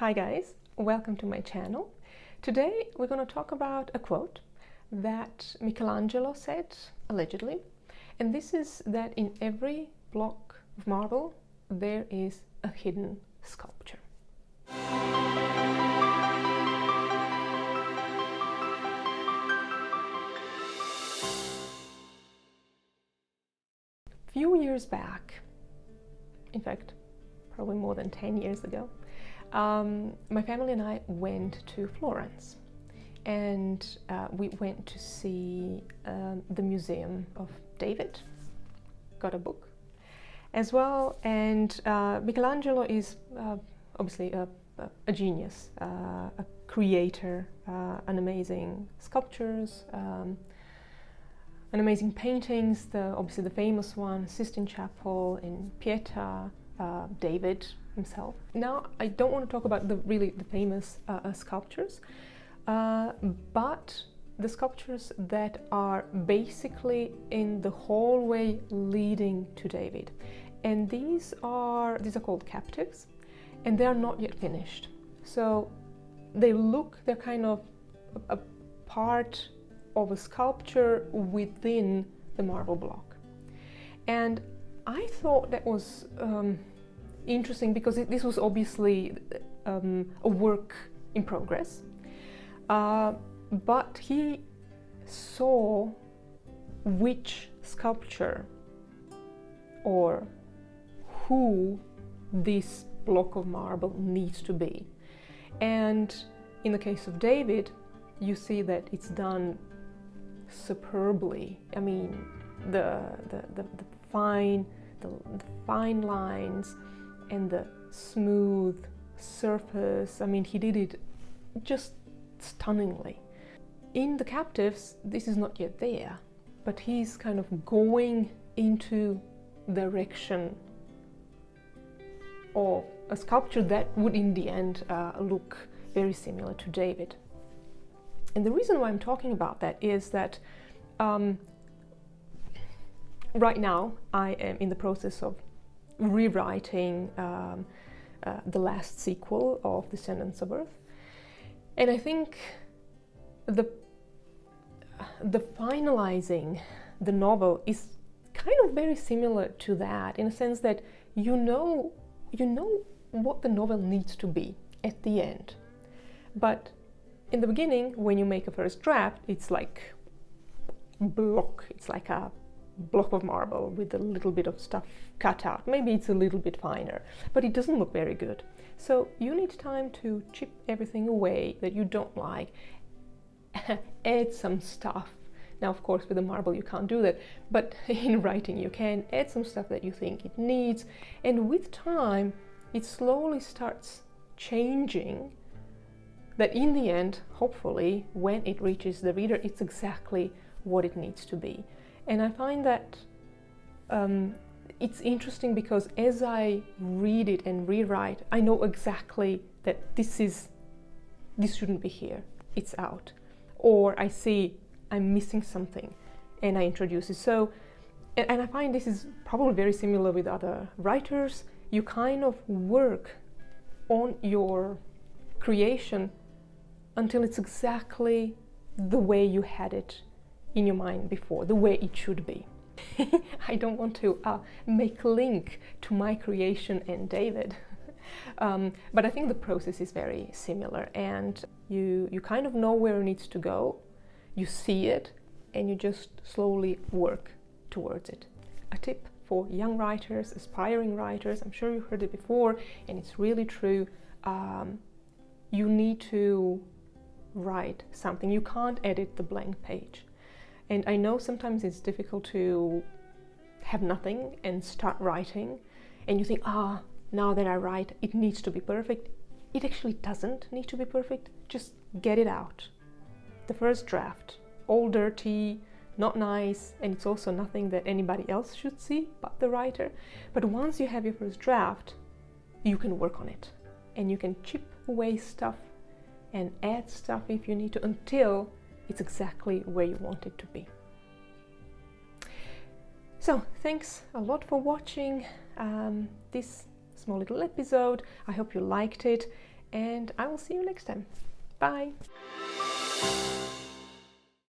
Hi guys, welcome to my channel. Today we're going to talk about a quote that Michelangelo said, allegedly, and this is that in every block of marble there is a hidden sculpture. A few years back, in fact probably more than 10 years ago, my family and I went to Florence, and we went to see the Museum of David. Got a book as well, and Michelangelo is obviously a genius, a creator, an amazing sculptures, an amazing paintings. Obviously the famous one, Sistine Chapel in Pieta, David himself. Now I don't want to talk about the famous sculptures, but the sculptures that are basically in the hallway leading to David, and these are called captives, and they are not yet finished. So they're kind of a part of a sculpture within the marble block, and I thought that was interesting because this was obviously a work in progress, but he saw which sculpture or who this block of marble needs to be. And in the case of David, you see that it's done superbly. I mean, the fine lines and the smooth surface. I mean, he did it just stunningly. In the captives, this is not yet there, but he's kind of going into the direction of a sculpture that would in the end look very similar to David. And the reason why I'm talking about that is that right now I am in the process of rewriting the last sequel of The Descendants of Earth, and I think the finalizing the novel is kind of very similar to that, in a sense that you know what the novel needs to be at the end, but in the beginning, when you make a first draft, it's like a block of marble with a little bit of stuff cut out. Maybe it's a little bit finer, but it doesn't look very good. So you need time to chip everything away that you don't like, add some stuff. Now, of course, with the marble you can't do that, but in writing you can add some stuff that you think it needs, and with time it slowly starts changing, that in the end, hopefully, when it reaches the reader, it's exactly what it needs to be. And I find that it's interesting because as I read it and rewrite, I know exactly that this shouldn't be here, it's out. Or I see I'm missing something and I introduce it. So, and I find this is probably very similar with other writers. You kind of work on your creation until it's exactly the way you had it in your mind before, the way it should be. I don't want to make a link to my creation and David, but I think the process is very similar, and you kind of know where it needs to go, you see it, and you just slowly work towards it. A tip for young writers, aspiring writers, I'm sure you heard it before, and it's really true. You need to write something. You can't edit the blank page. And I know sometimes it's difficult to have nothing and start writing, and you think, now that I write, it needs to be perfect. It actually doesn't need to be perfect. Just get it out. The first draft, all dirty, not nice, and it's also nothing that anybody else should see but the writer. But once you have your first draft, you can work on it, and you can chip away stuff and add stuff if you need to, until it's exactly where you want it to be. So thanks a lot for watching this small little episode. I hope you liked it, and I will see you next time. Bye!